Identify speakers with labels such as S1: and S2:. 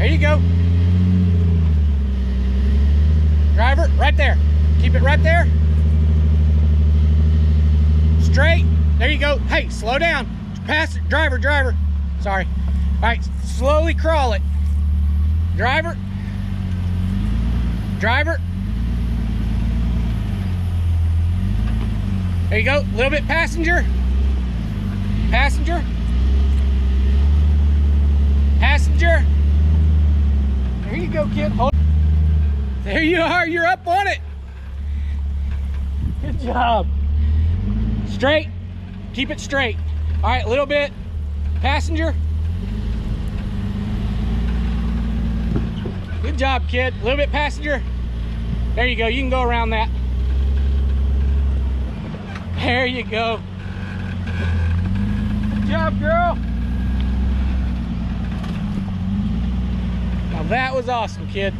S1: There you go. Driver, right there. Keep it right there. Straight. There you go. Hey, slow down. Pass it. Driver. Sorry. All right, slowly crawl it. Driver. There you go. A little bit passenger. Passenger. There you go, kid. Hold. There you are. You're up on it. Good job. Straight. Keep it straight. All right, a little bit passenger. Good job, kid. A little bit passenger. There you go. You can go around that. There you go. Good job, girl. Now that was awesome, kid.